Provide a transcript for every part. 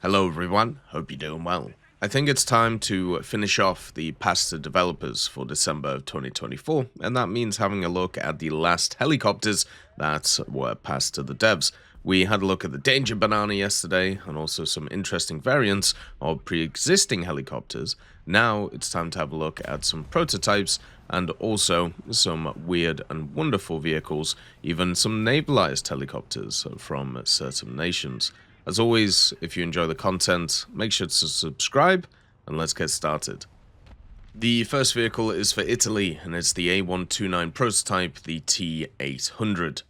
Hello everyone, hope you're doing well. I think it's time to finish off the pass to developers for December of 2024, and that means having a look at the last helicopters that were passed to the devs. We had a look at the Danger Banana yesterday, and also some interesting variants of pre-existing helicopters. Now it's time to have a look at some prototypes, and also some weird and wonderful vehicles, even some navalized helicopters from certain nations. As always, if you enjoy the content, make sure to subscribe, and let's get started. The first vehicle is for Italy, and it's the A129 prototype, the T800.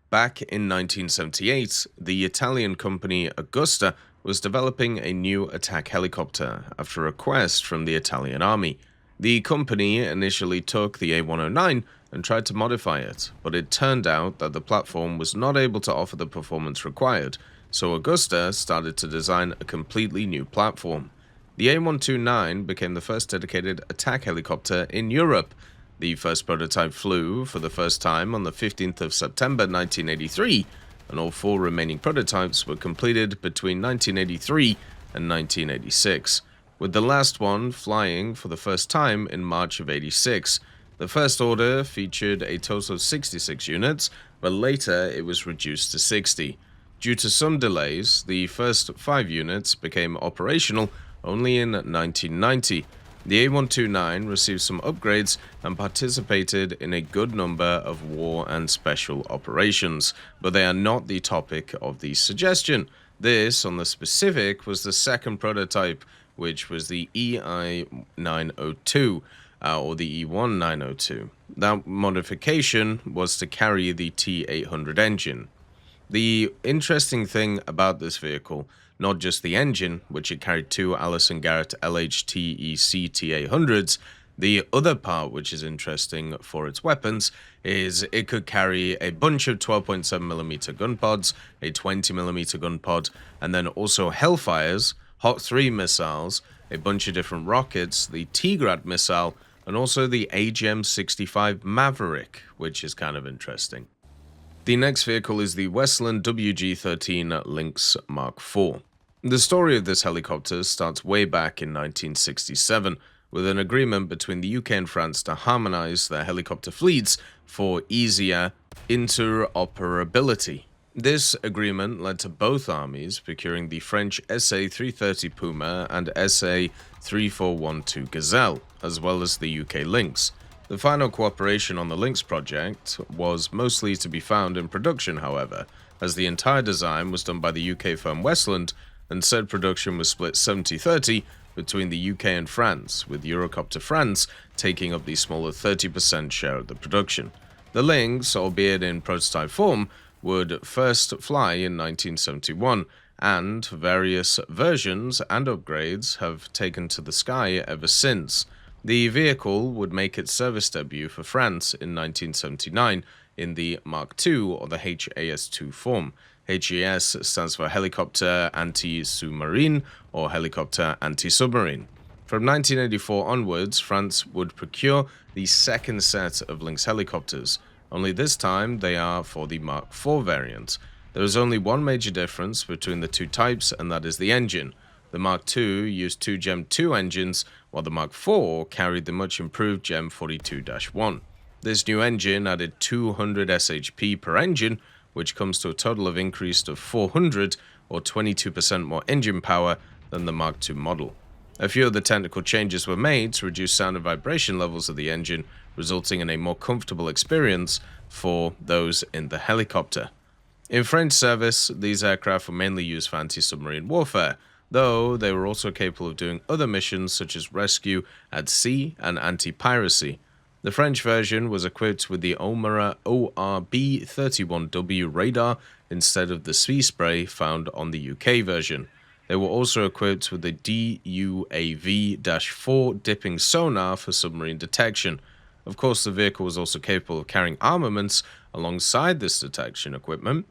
Back in 1978, the Italian company Agusta was developing a new attack helicopter after a request from the Italian army. The company initially took the A109 and tried to modify it, but it turned out that the platform was not able to offer the performance required, so Agusta started to design a completely new platform. The A129 became the first dedicated attack helicopter in Europe. The first prototype flew for the first time on the 15th of September 1983, and all four remaining prototypes were completed between 1983 and 1986, with the last one flying for the first time in March of '86. The first order featured a total of 66 units, but later it was reduced to 60. Due to some delays, the first 5 units became operational only in 1990. The A129 received some upgrades and participated in a good number of war and special operations, but they are not the topic of the suggestion. This, on the specific, was the second prototype, which was the EI-902, or the E1902. That modification was to carry the T800 engine. The interesting thing about this vehicle, not just the engine, which it carried two Allison Garrett LHTEC T800s, the other part which is interesting for its weapons is it could carry a bunch of 12.7mm gun pods, a 20mm gun pod, and then also Hellfires, Hot 3 missiles, a bunch of different rockets, the T-Grad missile, and also the AGM-65 Maverick, which is kind of interesting. The next vehicle is the Westland WG-13 Lynx Mk. The story of this helicopter starts way back in 1967, with an agreement between the UK and France to harmonize their helicopter fleets for easier interoperability. This agreement led to both armies procuring the French SA-330 Puma and SA-3412 Gazelle, as well as the UK Lynx. The final cooperation on the Lynx project was mostly to be found in production, however, as the entire design was done by the UK firm Westland, and said production was split 70-30 between the UK and France, with Eurocopter France taking up the smaller 30% share of the production. The Lynx, albeit in prototype form, would first fly in 1971, and various versions and upgrades have taken to the sky ever since. The vehicle would make its service debut for France in 1979 in the Mark II, or the HAS-2 form. HAS stands for Helicopter Anti-Submarine or Helicopter Anti-Submarine. From 1984 onwards, France would procure the second set of Lynx helicopters, only this time they are for the Mark IV variant. There is only one major difference between the two types, and that is the engine. The Mark II used two Gem 2 engines, while the Mark IV carried the much improved Gem 42-1. This new engine added 200 shp per engine, which comes to a total of increase of 400 or 22% more engine power than the Mark II model. A few of the technical changes were made to reduce sound and vibration levels of the engine, resulting in a more comfortable experience for those in the helicopter. In French service, these aircraft were mainly used for anti-submarine warfare, though they were also capable of doing other missions such as rescue at sea and anti-piracy. The French version was equipped with the Omara ORB-31W radar instead of the sea spray found on the UK version. They were also equipped with the DUAV-4 dipping sonar for submarine detection. Of course, the vehicle was also capable of carrying armaments alongside this detection equipment.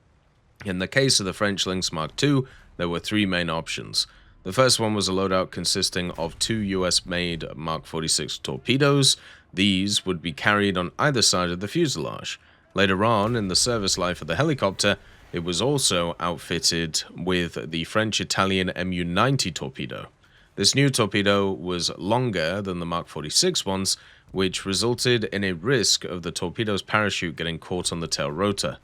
In the case of the French Lynx Mark II, there were 3 main options. The first one was a loadout consisting of 2 US-made Mark 46 torpedoes. These would be carried on either side of the fuselage. Later on in the service life of the helicopter, It was also outfitted with the French-Italian Mu-90 torpedo. This new torpedo was longer than the Mark 46 ones, which resulted in a risk of the torpedo's parachute getting caught on the tail rotor.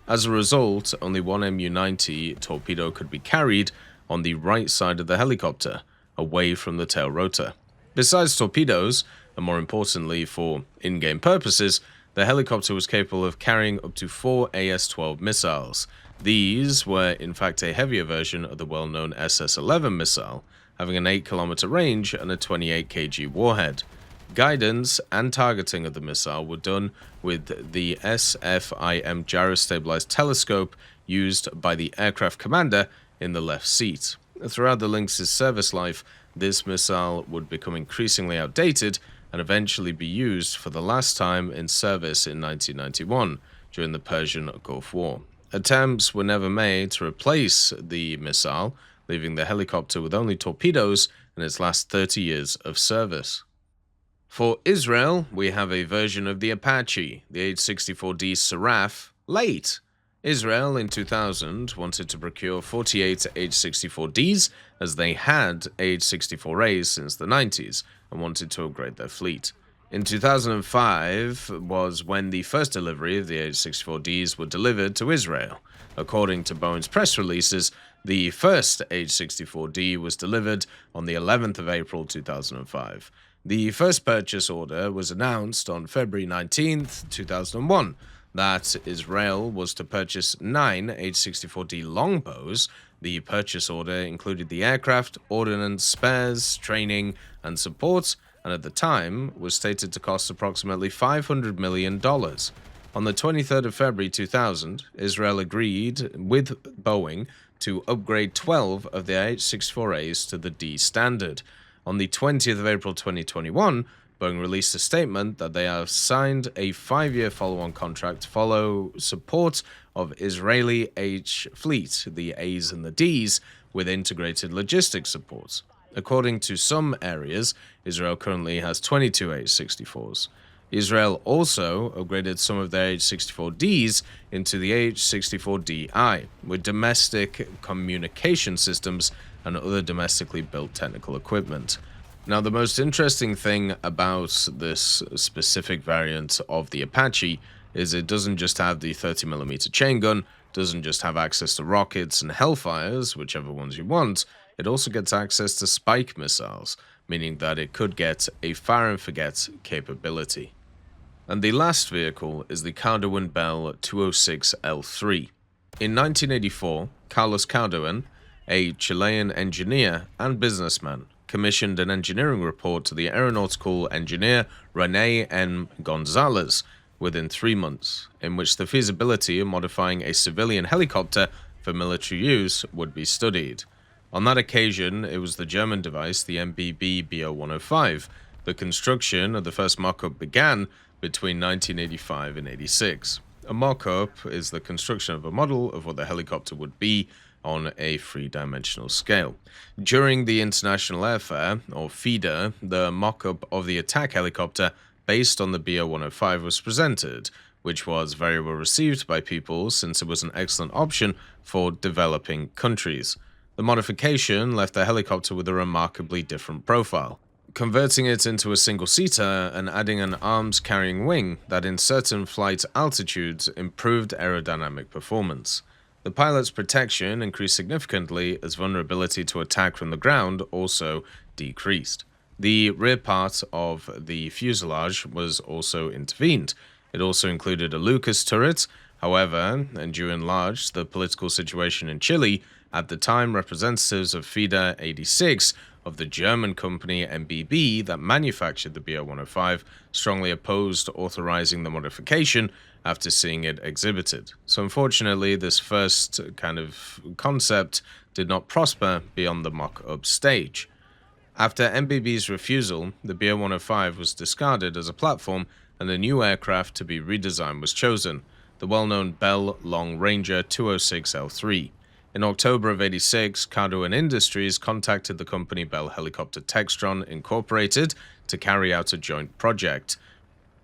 As a result, only one Mu-90 torpedo could be carried on the right side of the helicopter, away from the tail rotor. Besides torpedoes, and more importantly for in-game purposes, the helicopter was capable of carrying up to 4 AS-12 missiles. These were in fact a heavier version of the well-known SS-11 missile, having an 8-kilometer range and a 28 kg warhead. Guidance and targeting of the missile were done with the SFIM gyrostabilized telescope used by the aircraft commander in the left seat. Throughout the Lynx's service life, this missile would become increasingly outdated and eventually be used for the last time in service in 1991 during the Persian Gulf War. Attempts were never made to replace the missile, leaving the helicopter with only torpedoes in its last 30 years of service. For Israel, we have a version of the Apache, the AH-64D Saraph, late. Israel in 2000 wanted to procure 48 AH-64Ds as they had AH-64As since the 90s and wanted to upgrade their fleet. In 2005 was when the first delivery of the AH-64Ds were delivered to Israel. According to Boeing's press releases, the first AH-64D was delivered on the 11th of April 2005. The first purchase order was announced on February 19th, 2001. That Israel was to purchase 9 AH-64D Longbows. The purchase order included the aircraft, ordnance, spares, training, and support, and at the time was stated to cost approximately $500 million. On the 23rd of February 2000, Israel agreed with Boeing to upgrade 12 of the AH-64As to the D standard. On the 20th of April 2021, Boeing released a statement that they have signed a 5-year follow-on contract to follow support of Israeli H fleet, the A's and the D's, with integrated logistics support. According to some areas, Israel currently has 22 AH-64s. Israel also upgraded some of their AH-64Ds into the AH-64DI, with domestic communication systems and other domestically built technical equipment. Now, the most interesting thing about this specific variant of the Apache is it doesn't just have the 30mm chain gun, doesn't just have access to rockets and Hellfires, whichever ones you want, it also gets access to spike missiles, meaning that it could get a fire and forget capability. And the last vehicle is the Cardoen-Bell 206L3. In 1984, Carlos Cardoen, a Chilean engineer and businessman, commissioned an engineering report to the aeronautical engineer René N. Gonzalez within 3 months, in which the feasibility of modifying a civilian helicopter for military use would be studied. On that occasion, it was the German device, the MBB BO-105. The construction of the first mock-up began between 1985 and 86. A mock-up is the construction of a model of what the helicopter would be on a three-dimensional scale. During the International Airfare, or FIDA, the mock-up of the attack helicopter based on the BO-105 was presented, which was very well received by people since it was an excellent option for developing countries. The modification left the helicopter with a remarkably different profile, converting it into a single-seater and adding an arms-carrying wing that in certain flight altitudes improved aerodynamic performance. The pilot's protection increased significantly as vulnerability to attack from the ground also decreased. The rear part of the fuselage was also intervened. It also included a Lucas turret. However, and due in large to the political situation in Chile, at the time representatives of FIDA 86 of the German company MBB that manufactured the BO-105 strongly opposed authorizing the modification after seeing it exhibited. So unfortunately, this first kind of concept did not prosper beyond the mock-up stage. After MBB's refusal, the BO-105 was discarded as a platform and a new aircraft to be redesigned was chosen, the well-known Bell Long Ranger 206L3. In October of 86, Cardoen Industries contacted the company Bell Helicopter Textron Incorporated to carry out a joint project.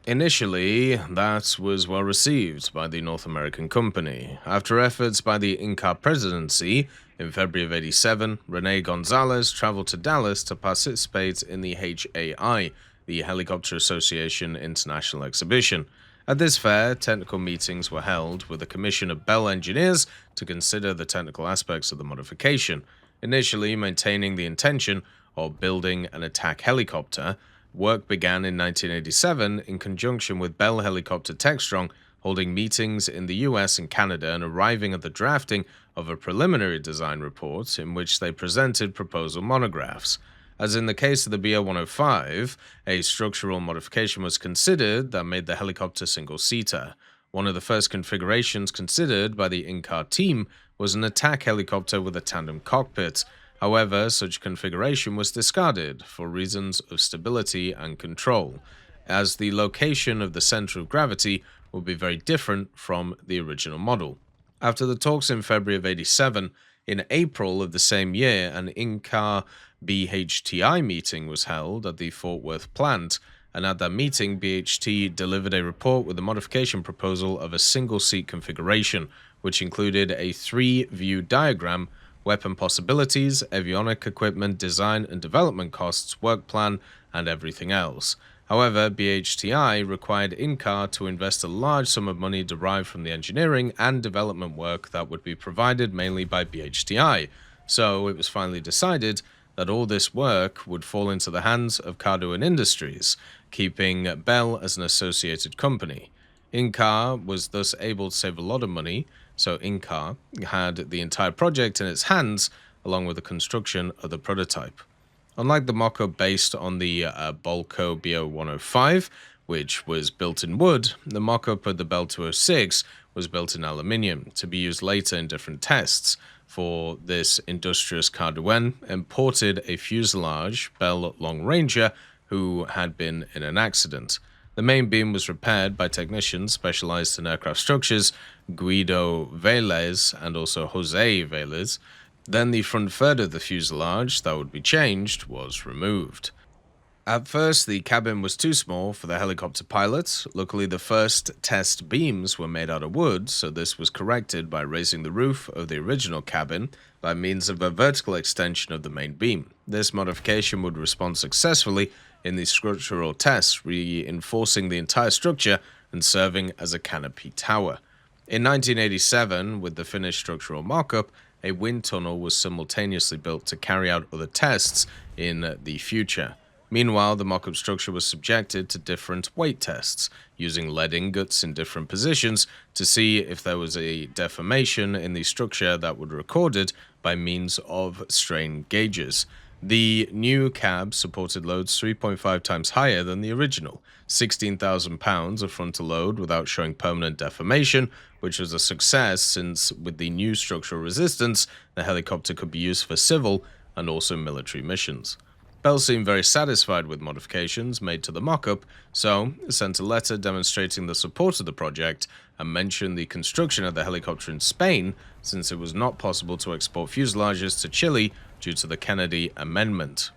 Initially, that was well received by the North American company. After efforts by the Inca presidency, in February of '87, Rene Gonzalez traveled to Dallas to participate in the HAI, the Helicopter Association International Exhibition. At this fair, technical meetings were held with a commission of Bell engineers to consider the technical aspects of the modification, initially maintaining the intention of building an attack helicopter. Work began in 1987 in conjunction with Bell Helicopter Techstrong, holding meetings in the US and Canada and arriving at the drafting of a preliminary design report in which they presented proposal monographs. As in the case of the BO-105, a structural modification was considered that made the helicopter single-seater. One of the first configurations considered by the INCAR team was an attack helicopter with a tandem cockpit. However, such configuration was discarded for reasons of stability and control, as the location of the center of gravity would be very different from the original model. After the talks in February of '87, in April of the same year, an INCAR BHTI meeting was held at the Fort Worth plant, and at that meeting, BHT delivered a report with a modification proposal of a single-seat configuration, which included a 3-view diagram, weapon possibilities, avionic equipment, design and development costs, work plan, and everything else. However, BHTI required INCAR to invest a large sum of money derived from the engineering and development work that would be provided mainly by BHTI, so it was finally decided that all this work would fall into the hands of Cardoen Industries, keeping Bell as an associated company. INCAR was thus able to save a lot of money, so INCAR had the entire project in its hands, along with the construction of the prototype. Unlike the mock-up based on the Bolco BO-105, which was built in wood, the mock-up of the Bell 206 was built in aluminium, to be used later in different tests. For this, industrious Cardoen imported a fuselage Bell Long Ranger who had been in an accident. The main beam was repaired by technicians specialized in aircraft structures, Guido Velez and also Jose Velez. Then the front third of the fuselage that would be changed was removed. At first, the cabin was too small for the helicopter pilots. Luckily, the first test beams were made out of wood, so this was corrected by raising the roof of the original cabin by means of a vertical extension of the main beam. This modification would respond successfully in the structural tests, reinforcing the entire structure and serving as a canopy tower. In 1987, with the finished structural mock-up, a wind tunnel was simultaneously built to carry out other tests in the future. Meanwhile, the mock-up structure was subjected to different weight tests, using lead ingots in different positions to see if there was a deformation in the structure that would be recorded by means of strain gauges. The new cab supported loads 3.5 times higher than the original, 16,000 pounds of frontal load without showing permanent deformation, which was a success since with the new structural resistance, the helicopter could be used for civil and also military missions. Bell seemed very satisfied with modifications made to the mock-up, so sent a letter demonstrating the support of the project and mentioned the construction of the helicopter in Spain, since it was not possible to export fuselages to Chile due to the Kennedy Amendment.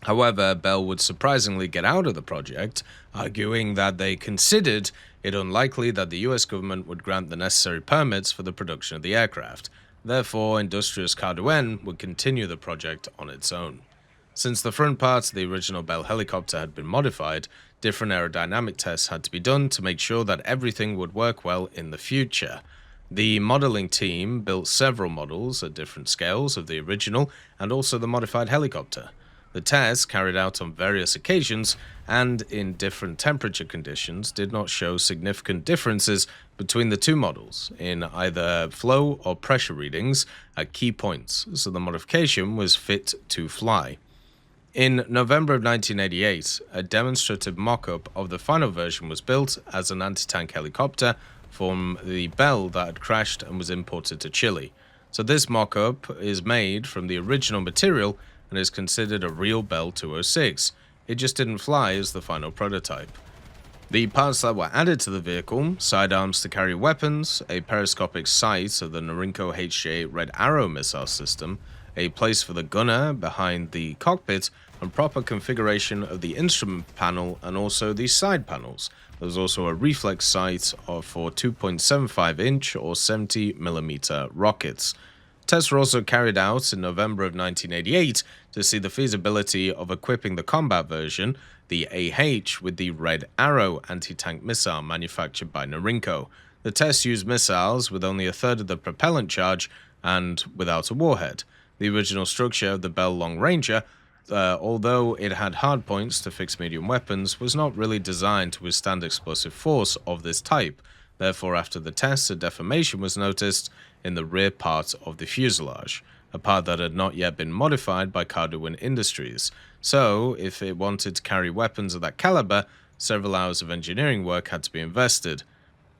However, Bell would surprisingly get out of the project, arguing that they considered it unlikely that the US government would grant the necessary permits for the production of the aircraft. Therefore, industrious Cardoen would continue the project on its own. Since the front parts of the original Bell helicopter had been modified, different aerodynamic tests had to be done to make sure that everything would work well in the future. The modeling team built several models at different scales of the original and also the modified helicopter. The tests, carried out on various occasions and in different temperature conditions, did not show significant differences between the two models in either flow or pressure readings at key points, so the modification was fit to fly. In November of 1988, a demonstrative mock-up of the final version was built as an anti-tank helicopter from the Bell that had crashed and was imported to Chile. So this mock-up is made from the original material and is considered a real Bell 206. It just didn't fly as the final prototype. The parts that were added to the vehicle, sidearms to carry weapons, a periscopic sight of the Norinco HJ Red Arrow missile system, a place for the gunner behind the cockpit, and proper configuration of the instrument panel and also the side panels. There was also a reflex sight for 2.75-inch or 70mm rockets. Tests were also carried out in November of 1988 to see the feasibility of equipping the combat version, the AH, with the Red Arrow anti-tank missile manufactured by Norinco. The tests used missiles with only a third of the propellant charge and without a warhead. The original structure of the Bell Long Ranger, although it had hard points to fix medium weapons, was not really designed to withstand explosive force of this type. Therefore, after the tests, a deformation was noticed in the rear part of the fuselage, a part that had not yet been modified by Cardoen Industries. So, if it wanted to carry weapons of that caliber, several hours of engineering work had to be invested.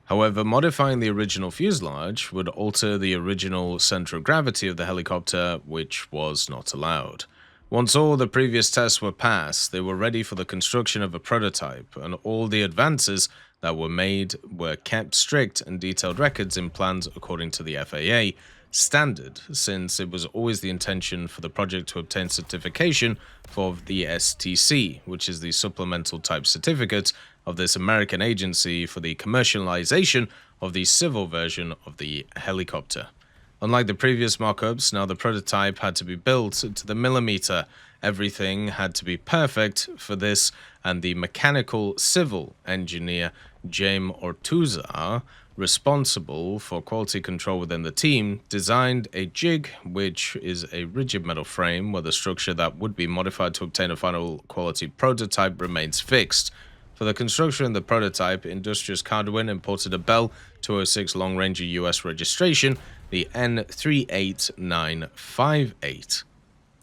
However, modifying the original fuselage would alter the original center of gravity of the helicopter, which was not allowed. Once all the previous tests were passed, they were ready for the construction of a prototype, and all the advances that were made were kept strict and detailed records in plans according to the FAA standard, since it was always the intention for the project to obtain certification for the STC, which is the Supplemental Type Certificate of this American agency for the commercialization of the civil version of the helicopter. Unlike the previous mock-ups, now the prototype had to be built to the millimeter. Everything had to be perfect for this, and the mechanical civil engineer, Jaime Ortuzar, responsible for quality control within the team, designed a jig, which is a rigid metal frame where the structure that would be modified to obtain a final quality prototype remains fixed. For the construction of the prototype, Industrious Cardoen imported a Bell 206 Long Ranger US registration, the N38958.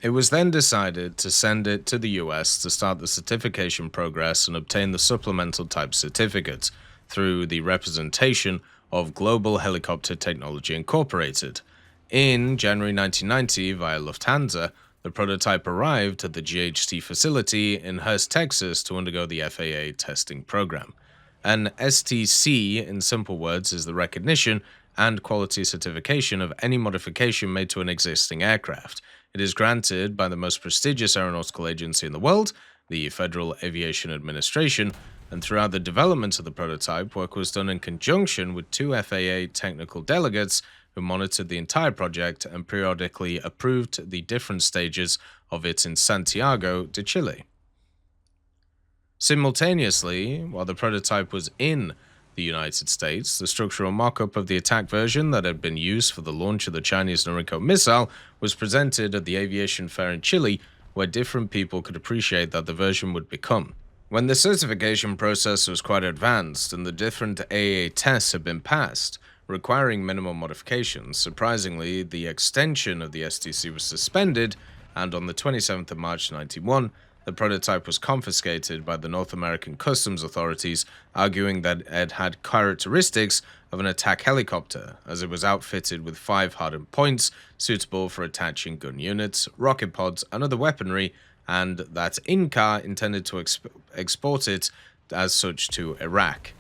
It was then decided to send it to the US to start the certification progress and obtain the supplemental type certificate through the representation of Global Helicopter Technology Incorporated. In January 1990, via Lufthansa, the prototype arrived at the GHT facility in Hurst, Texas to undergo the FAA testing program. An STC, in simple words, is the recognition and quality certification of any modification made to an existing aircraft. It is granted by the most prestigious aeronautical agency in the world, the Federal Aviation Administration, and throughout the development of the prototype, work was done in conjunction with two FAA technical delegates who monitored the entire project and periodically approved the different stages of it in Santiago de Chile. Simultaneously, while the prototype was in the United States, the structural mock-up of the attack version that had been used for the launch of the Chinese Norinco missile was presented at the Aviation Fair in Chile, where different people could appreciate that the version would become. When the certification process was quite advanced and the different AAA tests had been passed, requiring minimal modifications, surprisingly, the extension of the STC was suspended, and on the 27th of March 1991, the prototype was confiscated by the North American Customs authorities, arguing that it had characteristics of an attack helicopter, as it was outfitted with 5 hardened points suitable for attaching gun units, rocket pods, and other weaponry, and that Inca intended to export it as such to Iraq.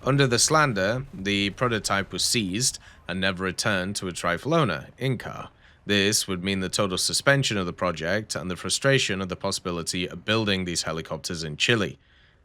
Under the slander, the prototype was seized and never returned to its rightful owner, Inca. This would mean the total suspension of the project and the frustration of the possibility of building these helicopters in Chile.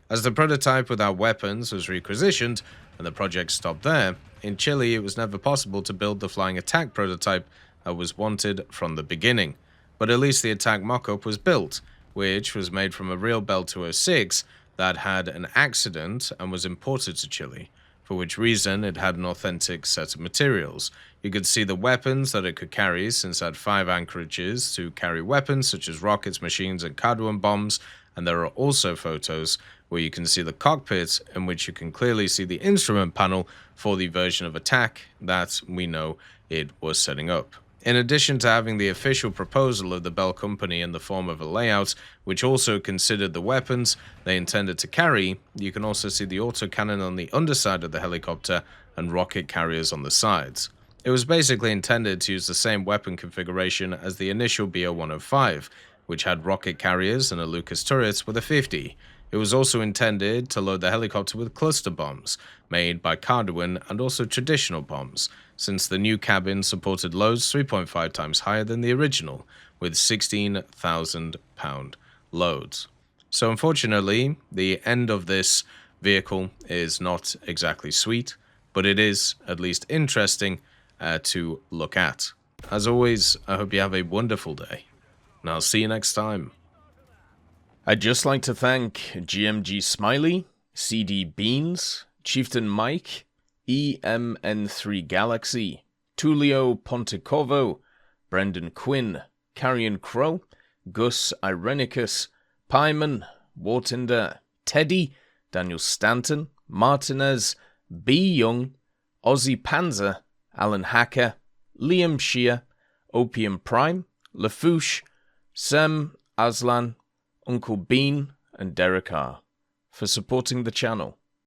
As the prototype without weapons was requisitioned and the project stopped there, in Chile it was never possible to build the flying attack prototype that was wanted from the beginning. But at least the attack mock-up was built, which was made from a real Bell 206 that had an accident and was imported to Chile, for which reason it had an authentic set of materials. You could see the weapons that it could carry, since it had 5 anchorages to carry weapons such as rockets, machines, and Cardoen bombs, and there are also photos where you can see the cockpit, in which you can clearly see the instrument panel for the version of attack that we know it was setting up. In addition to having the official proposal of the Bell Company in the form of a layout, which also considered the weapons they intended to carry, you can also see the autocannon on the underside of the helicopter and rocket carriers on the sides. It was basically intended to use the same weapon configuration as the initial BO-105, which had rocket carriers and a Lucas turret with a 50. It was also intended to load the helicopter with cluster bombs, made by Cardoen, and also traditional bombs, since the new cabin supported loads 3.5 times higher than the original, with 16,000-pound loads. So unfortunately, the end of this vehicle is not exactly sweet, but it is at least interesting to look at. As always, I hope you have a wonderful day, and I'll see you next time. I'd just like to thank GMG Smiley, CD Beans, Chieftain Mike, EMN3 Galaxy, Tulio Pontecorvo, Brendan Quinn, Carrion Crow, Gus Irenicus, Pyman, Wartinder, Teddy, Daniel Stanton, Martinez, B. Young, Ozzy Panzer, Alan Hacker, Liam Shea, Opium Prime, Lafouche, Sem Aslan, Uncle Bean, and Derek R. for supporting the channel.